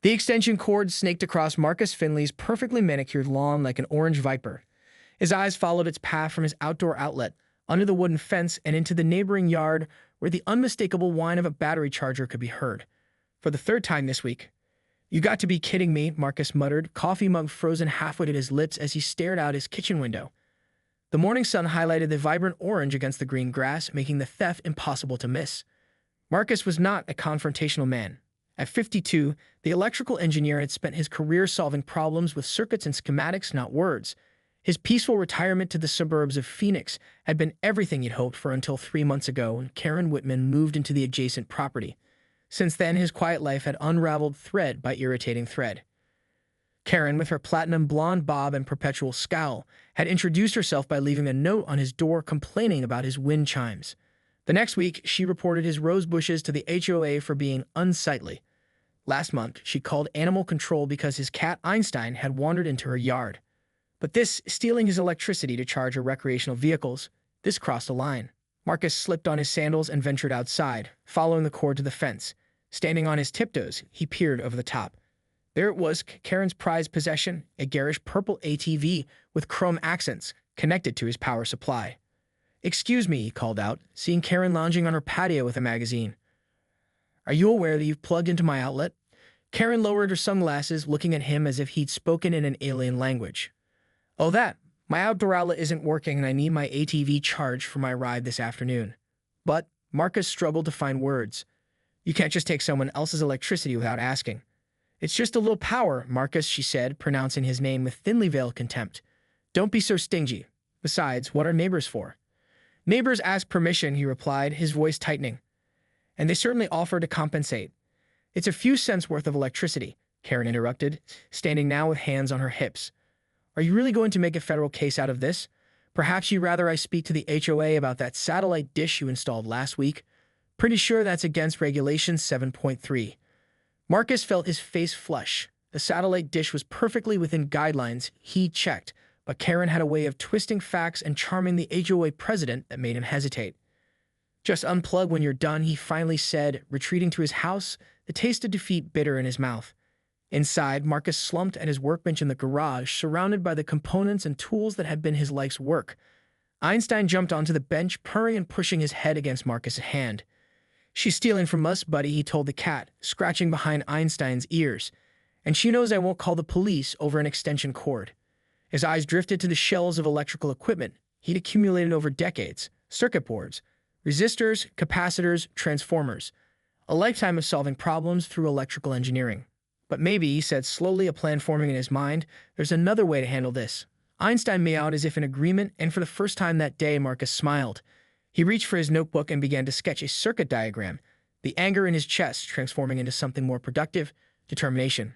The extension cord snaked across Marcus Finley's perfectly manicured lawn like an orange viper. His eyes followed its path from his outdoor outlet, under the wooden fence, and into the neighboring yard where the unmistakable whine of a battery charger could be heard. For the third time this week. "You got to be kidding me," Marcus muttered, coffee mug frozen halfway to his lips as he stared out his kitchen window. The morning sun highlighted the vibrant orange against the green grass, making the theft impossible to miss. Marcus was not a confrontational man. At 52, the electrical engineer had spent his career solving problems with circuits and schematics, not words. His peaceful retirement to the suburbs of Phoenix had been everything he'd hoped for until 3 months ago when Karen Whitman moved into the adjacent property. Since then, his quiet life had unraveled thread by irritating thread. Karen, with her platinum blonde bob and perpetual scowl, had introduced herself by leaving a note on his door complaining about his wind chimes. The next week, she reported his rose bushes to the HOA for being unsightly. Last month, she called animal control because his cat Einstein had wandered into her yard. But this, stealing his electricity to charge her recreational vehicles, this crossed a line. Marcus slipped on his sandals and ventured outside, following the cord to the fence. Standing on his tiptoes, he peered over the top. There it was, Karen's prized possession, a garish purple ATV with chrome accents connected to his power supply. "Excuse me," he called out, seeing Karen lounging on her patio with a magazine. "Are you aware that you've plugged into my outlet?" Karen lowered her sunglasses, looking at him as if he'd spoken in an alien language. "Oh, that. My outdoor outlet isn't working and I need my ATV charged for my ride this afternoon." But Marcus struggled to find words. "You can't just take someone else's electricity without asking." "It's just a little power, Marcus," she said, pronouncing his name with thinly veiled contempt. "Don't be so stingy. Besides, what are neighbors for?" "Neighbors ask permission," he replied, his voice tightening. "And they certainly offer to compensate." "It's a few cents worth of electricity," Karen interrupted, standing now with hands on her hips. "Are you really going to make a federal case out of this? Perhaps you'd rather I speak to the HOA about that satellite dish you installed last week? Pretty sure that's against Regulation 7.3. Marcus felt his face flush. The satellite dish was perfectly within guidelines he checked, but Karen had a way of twisting facts and charming the HOA president that made him hesitate. "Just unplug when you're done," he finally said, retreating to his house, the taste of defeat bitter in his mouth. Inside, Marcus slumped at his workbench in the garage, surrounded by the components and tools that had been his life's work. Einstein jumped onto the bench, purring and pushing his head against Marcus's hand. "She's stealing from us, buddy," he told the cat, scratching behind Einstein's ears. "And she knows I won't call the police over an extension cord." His eyes drifted to the shelves of electrical equipment he'd accumulated over decades: circuit boards, resistors, capacitors, transformers. A lifetime of solving problems through electrical engineering. "But maybe," he said slowly, a plan forming in his mind, "there's another way to handle this." Einstein meowed as if in agreement, and for the first time that day, Marcus smiled. He reached for his notebook and began to sketch a circuit diagram, the anger in his chest transforming into something more productive: determination.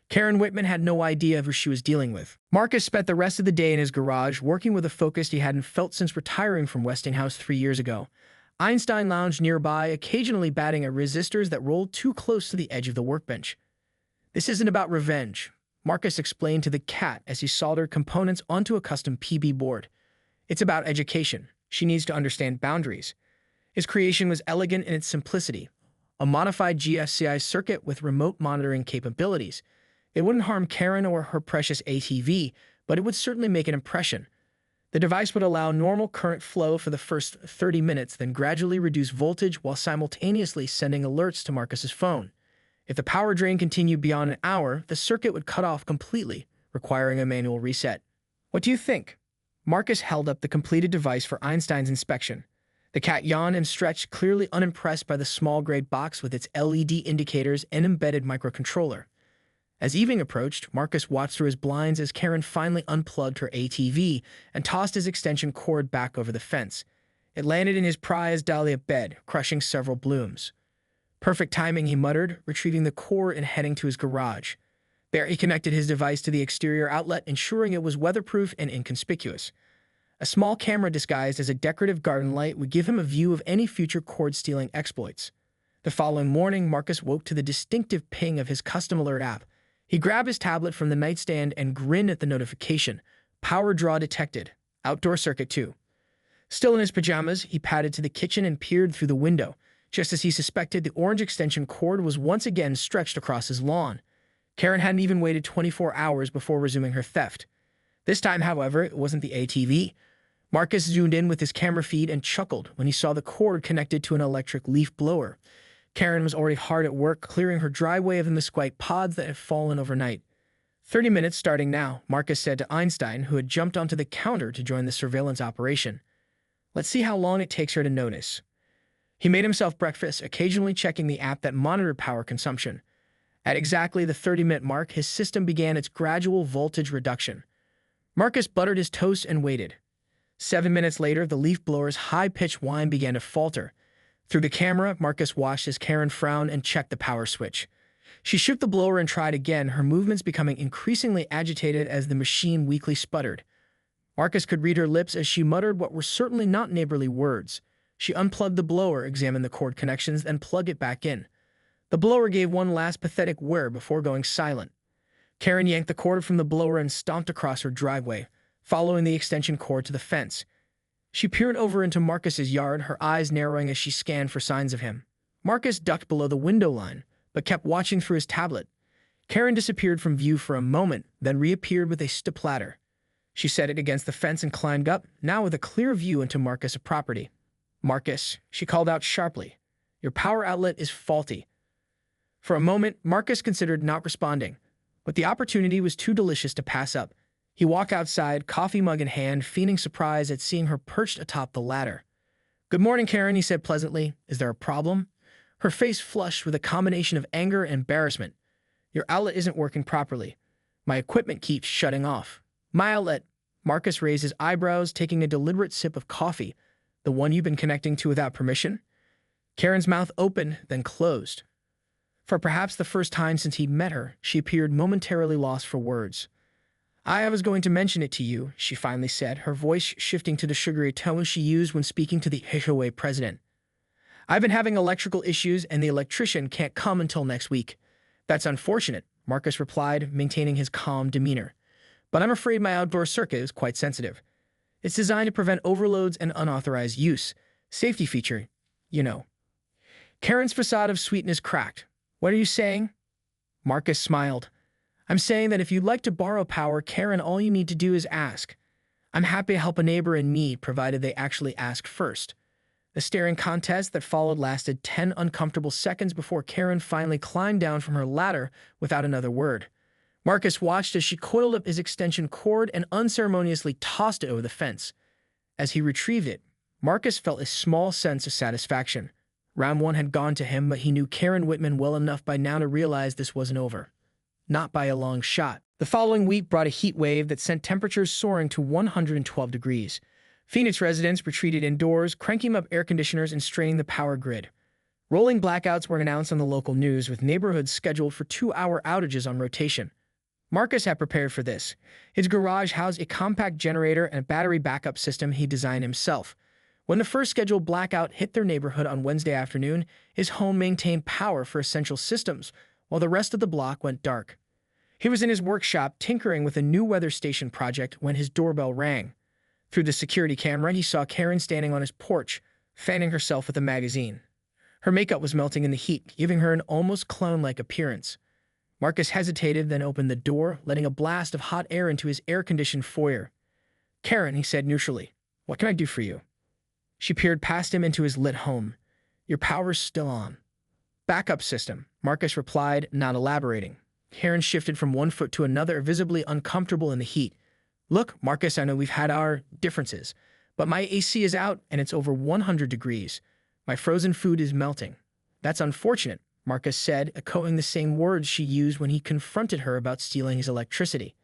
Karen Whitman had no idea who she was dealing with. Marcus spent the rest of the day in his garage, working with a focus he hadn't felt since retiring from Westinghouse 3 years ago. Einstein lounged nearby, occasionally batting at resistors that rolled too close to the edge of the workbench. "This isn't about revenge," Marcus explained to the cat as he soldered components onto a custom PB board. "It's about education. She needs to understand boundaries." His creation was elegant in its simplicity, a modified GFCI circuit with remote monitoring capabilities. It wouldn't harm Karen or her precious ATV, but it would certainly make an impression. The device would allow normal current flow for the first 30 minutes, then gradually reduce voltage while simultaneously sending alerts to Marcus's phone. If the power drain continued beyond an hour, the circuit would cut off completely, requiring a manual reset. "What do you think?" Marcus held up the completed device for Einstein's inspection. The cat yawned and stretched, clearly unimpressed by the small gray box with its LED indicators and embedded microcontroller. As evening approached, Marcus watched through his blinds as Karen finally unplugged her ATV and tossed his extension cord back over the fence. It landed in his prized dahlia bed, crushing several blooms. "Perfect timing," he muttered, retrieving the cord and heading to his garage. There he connected his device to the exterior outlet, ensuring it was weatherproof and inconspicuous. A small camera disguised as a decorative garden light would give him a view of any future cord-stealing exploits. The following morning, Marcus woke to the distinctive ping of his custom alert app. He grabbed his tablet from the nightstand and grinned at the notification. Power draw detected. Outdoor circuit 2. Still in his pajamas, he padded to the kitchen and peered through the window. Just as he suspected, the orange extension cord was once again stretched across his lawn. Karen hadn't even waited 24 hours before resuming her theft. This time, however, it wasn't the ATV. Marcus zoomed in with his camera feed and chuckled when he saw the cord connected to an electric leaf blower. Karen was already hard at work clearing her driveway of the mesquite pods that had fallen overnight. 30 minutes starting now, Marcus said to Einstein, who had jumped onto the counter to join the surveillance operation. Let's see how long it takes her to notice. He made himself breakfast, occasionally checking the app that monitored power consumption. At exactly the 30-minute mark, his system began its gradual voltage reduction. Marcus buttered his toast and waited. 7 minutes later, the leaf blower's high-pitched whine began to falter. Through the camera, Marcus watched as Karen frowned and checked the power switch. She shook the blower and tried again, her movements becoming increasingly agitated as the machine weakly sputtered. Marcus could read her lips as she muttered what were certainly not neighborly words. She unplugged the blower, examined the cord connections, and plugged it back in. The blower gave one last pathetic whir before going silent. Karen yanked the cord from the blower and stomped across her driveway, following the extension cord to the fence. She peered over into Marcus's yard, her eyes narrowing as she scanned for signs of him. Marcus ducked below the window line, but kept watching through his tablet. Karen disappeared from view for a moment, then reappeared with a platter. She set it against the fence and climbed up, now with a clear view into Marcus' property. "Marcus," she called out sharply, "your power outlet is faulty." For a moment, Marcus considered not responding, but the opportunity was too delicious to pass up. He walked outside, coffee mug in hand, feigning surprise at seeing her perched atop the ladder. "Good morning, Karen," he said pleasantly. "Is there a problem?" Her face flushed with a combination of anger and embarrassment. "Your outlet isn't working properly. My equipment keeps shutting off." "My outlet?" Marcus raised his eyebrows, taking a deliberate sip of coffee. "The one you've been connecting to without permission?" Karen's mouth opened, then closed. For perhaps the first time since he'd met her, she appeared momentarily lost for words. "I was going to mention it to you," she finally said, her voice shifting to the sugary tone she used when speaking to the HOA president. "I've been having electrical issues and the electrician can't come until next week." "That's unfortunate," Marcus replied, maintaining his calm demeanor. "But I'm afraid my outdoor circuit is quite sensitive. It's designed to prevent overloads and unauthorized use. Safety feature, you know." Karen's facade of sweetness cracked. "What are you saying?" Marcus smiled. "I'm saying that if you'd like to borrow power, Karen, all you need to do is ask. I'm happy to help a neighbor in need, provided they actually ask first." The staring contest that followed lasted 10 uncomfortable seconds before Karen finally climbed down from her ladder without another word. Marcus watched as she coiled up his extension cord and unceremoniously tossed it over the fence. As he retrieved it, Marcus felt a small sense of satisfaction. Round one had gone to him, but he knew Karen Whitman well enough by now to realize this wasn't over. Not by a long shot. The following week brought a heat wave that sent temperatures soaring to 112 degrees. Phoenix residents retreated indoors, cranking up air conditioners and straining the power grid. Rolling blackouts were announced on the local news, with neighborhoods scheduled for 2-hour outages on rotation. Marcus had prepared for this. His garage housed a compact generator and a battery backup system he designed himself. When the first scheduled blackout hit their neighborhood on Wednesday afternoon, his home maintained power for essential systems, while the rest of the block went dark. He was in his workshop tinkering with a new weather station project when his doorbell rang. Through the security camera, he saw Karen standing on his porch, fanning herself with a magazine. Her makeup was melting in the heat, giving her an almost clone-like appearance. Marcus hesitated, then opened the door, letting a blast of hot air into his air-conditioned foyer. "Karen," he said neutrally, "what can I do for you?" She peered past him into his lit home. "Your power's still on." "Backup system," Marcus replied, not elaborating. Karen shifted from one foot to another, visibly uncomfortable in the heat. "Look, Marcus, I know we've had our differences, but my AC is out and it's over 100 degrees. My frozen food is melting." "That's unfortunate," Marcus said, echoing the same words she used when he confronted her about stealing his electricity.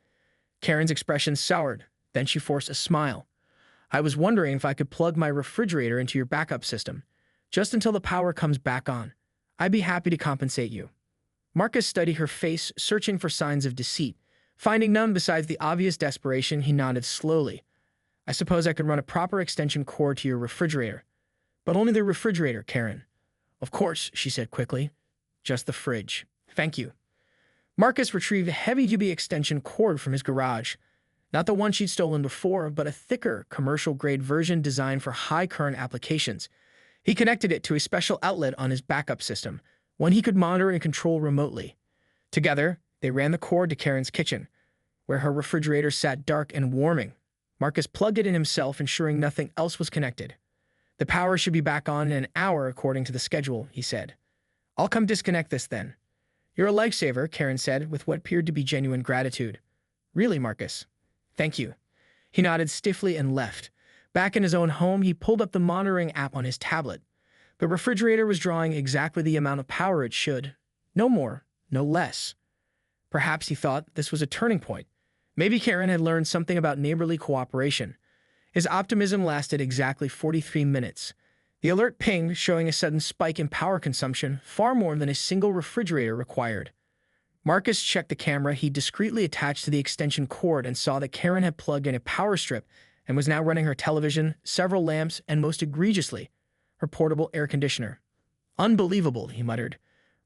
Karen's expression soured, then she forced a smile. "I was wondering if I could plug my refrigerator into your backup system, just until the power comes back on. I'd be happy to compensate you." Marcus studied her face, searching for signs of deceit. Finding none besides the obvious desperation, he nodded slowly. "I suppose I could run a proper extension cord to your refrigerator." "But only the refrigerator, Karen." "Of course," she said quickly. "Just the fridge. Thank you." Marcus retrieved a heavy-duty extension cord from his garage. Not the one she'd stolen before, but a thicker, commercial-grade version designed for high-current applications. He connected it to a special outlet on his backup system, one he could monitor and control remotely. Together, They ran the cord to Karen's kitchen, where her refrigerator sat dark and warming. Marcus plugged it in himself, ensuring nothing else was connected. "The power should be back on in an hour according to the schedule," he said. "I'll come disconnect this then." "You're a lifesaver," Karen said, with what appeared to be genuine gratitude. "Really, Marcus?" "Thank you." He nodded stiffly and left. Back in his own home, he pulled up the monitoring app on his tablet. The refrigerator was drawing exactly the amount of power it should. No more, no less. Perhaps, he thought, this was a turning point. Maybe Karen had learned something about neighborly cooperation. His optimism lasted exactly 43 minutes. The alert pinged, showing a sudden spike in power consumption, far more than a single refrigerator required. Marcus checked the camera he discreetly attached to the extension cord and saw that Karen had plugged in a power strip and was now running her television, several lamps, and most egregiously, her portable air conditioner. "Unbelievable," he muttered.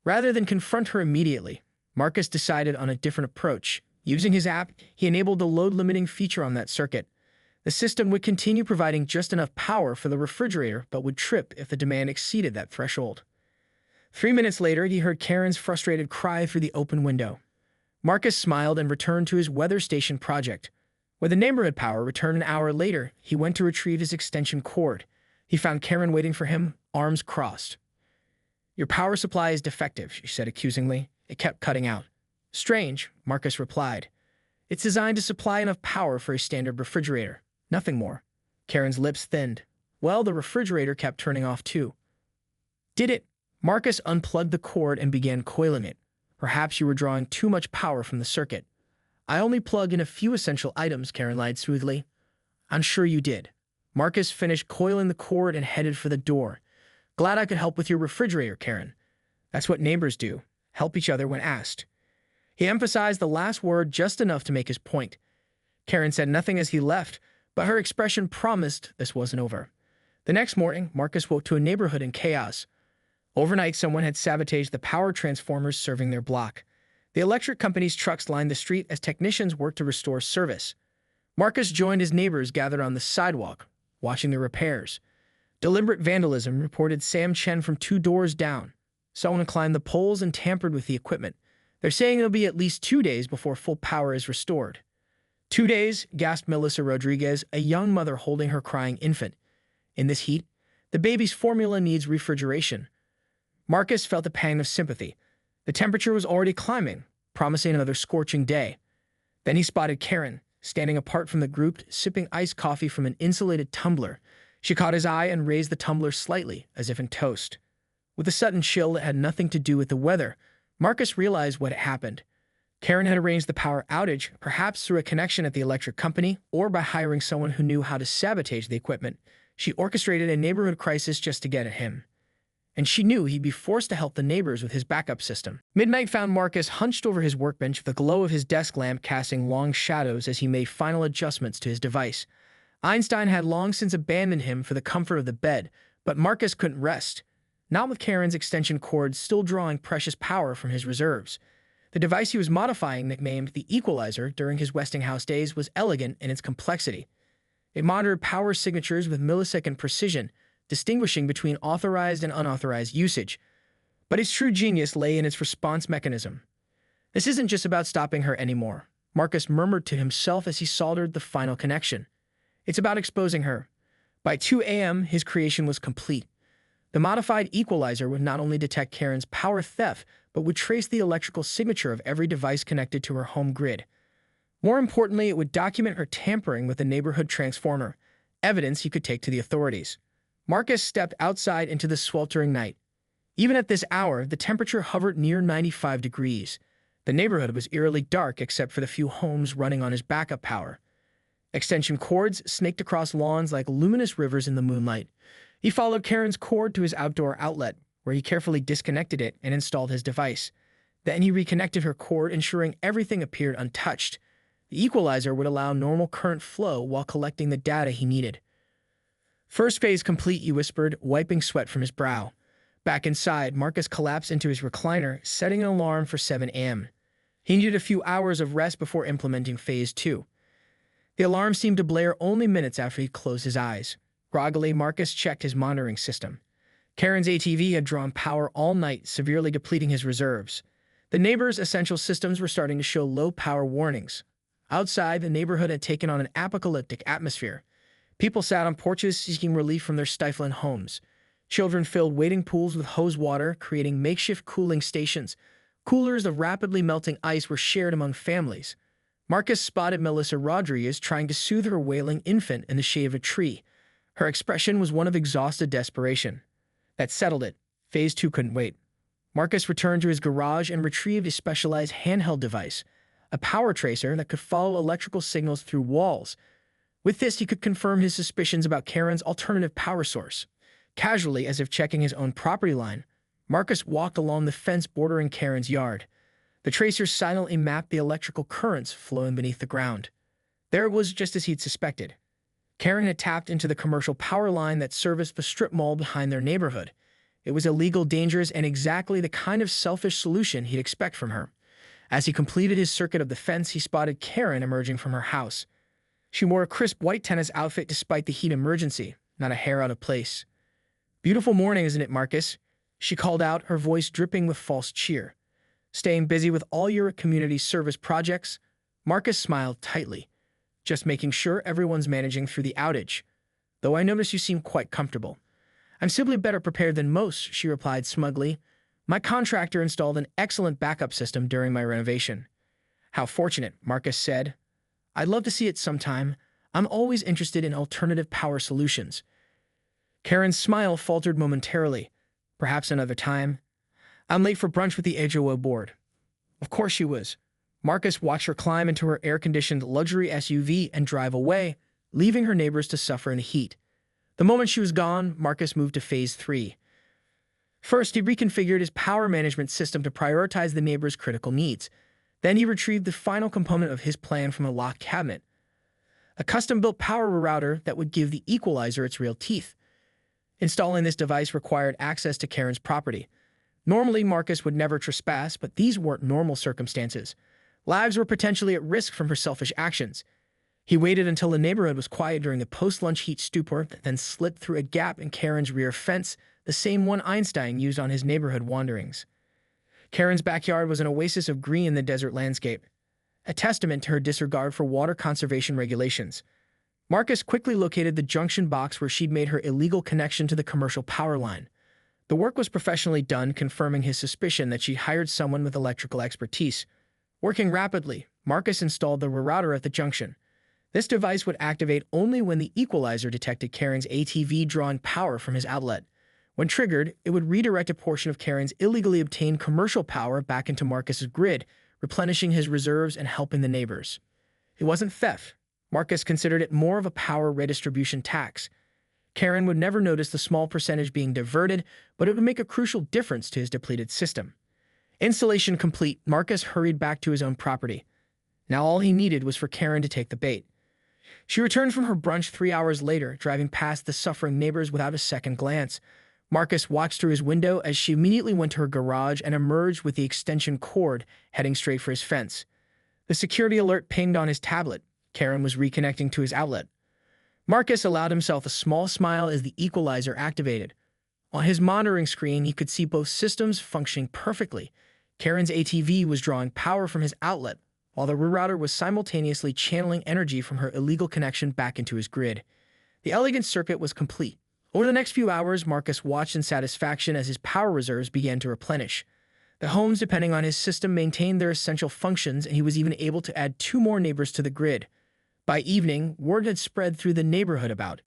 Rather than confront her immediately, Marcus decided on a different approach. Using his app, he enabled the load-limiting feature on that circuit. The system would continue providing just enough power for the refrigerator, but would trip if the demand exceeded that threshold. 3 minutes later, he heard Karen's frustrated cry through the open window. Marcus smiled and returned to his weather station project. When the neighborhood power returned an hour later, he went to retrieve his extension cord. He found Karen waiting for him, arms crossed. "Your power supply is defective," she said accusingly. "It kept cutting out." "Strange," Marcus replied. "It's designed to supply enough power for a standard refrigerator. Nothing more." Karen's lips thinned. "Well, the refrigerator kept turning off too." "Did it?" Marcus unplugged the cord and began coiling it. "Perhaps you were drawing too much power from the circuit." "I only plug in a few essential items," Karen lied smoothly. "I'm sure you did." Marcus finished coiling the cord and headed for the door. "Glad I could help with your refrigerator, Karen." That's what neighbors do, help each other when asked. He emphasized the last word just enough to make his point. Karen said nothing as he left, but her expression promised this wasn't over. The next morning, Marcus woke to a neighborhood in chaos. Overnight, someone had sabotaged the power transformers serving their block. The electric company's trucks lined the street as technicians worked to restore service. Marcus joined his neighbors gathered on the sidewalk, watching the repairs. "Deliberate vandalism," reported Sam Chen from 2 doors down. "Someone climbed the poles and tampered with the equipment. They're saying it'll be at least 2 days before full power is restored." 2 days, gasped Melissa Rodriguez, a young mother holding her crying infant. "In this heat, the baby's formula needs refrigeration." Marcus felt a pang of sympathy. The temperature was already climbing, promising another scorching day. Then he spotted Karen, standing apart from the group, sipping iced coffee from an insulated tumbler. She caught his eye and raised the tumbler slightly, as if in toast. With a sudden chill that had nothing to do with the weather, Marcus realized what had happened. Karen had arranged the power outage, perhaps through a connection at the electric company or by hiring someone who knew how to sabotage the equipment. She orchestrated a neighborhood crisis just to get at him. And she knew he'd be forced to help the neighbors with his backup system. Midnight found Marcus hunched over his workbench, the glow of his desk lamp casting long shadows as he made final adjustments to his device. Einstein had long since abandoned him for the comfort of the bed, but Marcus couldn't rest, not with Karen's extension cord still drawing precious power from his reserves. The device he was modifying, nicknamed the Equalizer during his Westinghouse days, was elegant in its complexity. It monitored power signatures with millisecond precision, distinguishing between authorized and unauthorized usage. But its true genius lay in its response mechanism. "This isn't just about stopping her anymore," Marcus murmured to himself as he soldered the final connection. "It's about exposing her." By 2 a.m., his creation was complete. The modified equalizer would not only detect Karen's power theft, but would trace the electrical signature of every device connected to her home grid. More importantly, it would document her tampering with the neighborhood transformer, evidence he could take to the authorities. Marcus stepped outside into the sweltering night. Even at this hour, the temperature hovered near 95 degrees. The neighborhood was eerily dark except for the few homes running on his backup power. Extension cords snaked across lawns like luminous rivers in the moonlight. He followed Karen's cord to his outdoor outlet, where he carefully disconnected it and installed his device. Then he reconnected her cord, ensuring everything appeared untouched. The equalizer would allow normal current flow while collecting the data he needed. "First phase complete," he whispered, wiping sweat from his brow. Back inside, Marcus collapsed into his recliner, setting an alarm for 7 a.m. He needed a few hours of rest before implementing Phase 2. The alarm seemed to blare only minutes after he closed his eyes. Groggily, Marcus checked his monitoring system. Karen's ATV had drawn power all night, severely depleting his reserves. The neighbors' essential systems were starting to show low power warnings. Outside, the neighborhood had taken on an apocalyptic atmosphere. People sat on porches seeking relief from their stifling homes. Children filled waiting pools with hose water, creating makeshift cooling stations. Coolers of rapidly melting ice were shared among families. Marcus spotted Melissa Rodriguez trying to soothe her wailing infant in the shade of a tree. Her expression was one of exhausted desperation. That settled it. Phase 2 couldn't wait. Marcus returned to his garage and retrieved a specialized handheld device, a power tracer that could follow electrical signals through walls. With this, he could confirm his suspicions about Karen's alternative power source. Casually, as if checking his own property line, Marcus walked along the fence bordering Karen's yard. The tracer silently mapped the electrical currents flowing beneath the ground. There it was, just as he'd suspected. Karen had tapped into the commercial power line that serviced the strip mall behind their neighborhood. It was illegal, dangerous, and exactly the kind of selfish solution he'd expect from her. As he completed his circuit of the fence, he spotted Karen emerging from her house. She wore a crisp white tennis outfit despite the heat emergency, not a hair out of place. "Beautiful morning, isn't it, Marcus?" she called out, her voice dripping with false cheer. "Staying busy with all your community service projects?" Marcus smiled tightly. "Just making sure everyone's managing through the outage. Though I notice you seem quite comfortable." "I'm simply better prepared than most," she replied smugly. "My contractor installed an excellent backup system during my renovation." "How fortunate," Marcus said. "I'd love to see it sometime. I'm always interested in alternative power solutions." Karen's smile faltered momentarily. "Perhaps another time." "I'm late for brunch with the HOA board." Of course she was. Marcus watched her climb into her air-conditioned luxury SUV and drive away, leaving her neighbors to suffer in the heat. The moment she was gone, Marcus moved to Phase 3. First, he reconfigured his power management system to prioritize the neighbors' critical needs. Then he retrieved the final component of his plan from a locked cabinet, a custom-built power router that would give the equalizer its real teeth. Installing this device required access to Karen's property. Normally, Marcus would never trespass, but these weren't normal circumstances. Lives were potentially at risk from her selfish actions. He waited until the neighborhood was quiet during the post-lunch heat stupor, then slipped through a gap in Karen's rear fence, the same one Einstein used on his neighborhood wanderings. Karen's backyard was an oasis of green in the desert landscape, a testament to her disregard for water conservation regulations. Marcus quickly located the junction box where she'd made her illegal connection to the commercial power line. The work was professionally done, confirming his suspicion that she'd hired someone with electrical expertise. Working rapidly, Marcus installed the router at the junction. This device would activate only when the equalizer detected Karen's ATV drawing power from his outlet. When triggered, it would redirect a portion of Karen's illegally obtained commercial power back into Marcus's grid, replenishing his reserves and helping the neighbors. It wasn't theft. Marcus considered it more of a power redistribution tax. Karen would never notice the small percentage being diverted, but it would make a crucial difference to his depleted system. Installation complete, Marcus hurried back to his own property. Now all he needed was for Karen to take the bait. She returned from her brunch 3 hours later, driving past the suffering neighbors without a second glance. Marcus watched through his window as she immediately went to her garage and emerged with the extension cord, heading straight for his fence. The security alert pinged on his tablet. Karen was reconnecting to his outlet. Marcus allowed himself a small smile as the equalizer activated. On his monitoring screen, he could see both systems functioning perfectly. Karen's ATV was drawing power from his outlet, while the rerouter was simultaneously channeling energy from her illegal connection back into his grid. The elegant circuit was complete. Over the next few hours, Marcus watched in satisfaction as his power reserves began to replenish. The homes depending on his system maintained their essential functions, and he was even able to add 2 more neighbors to the grid. By evening, word had spread through the neighborhood about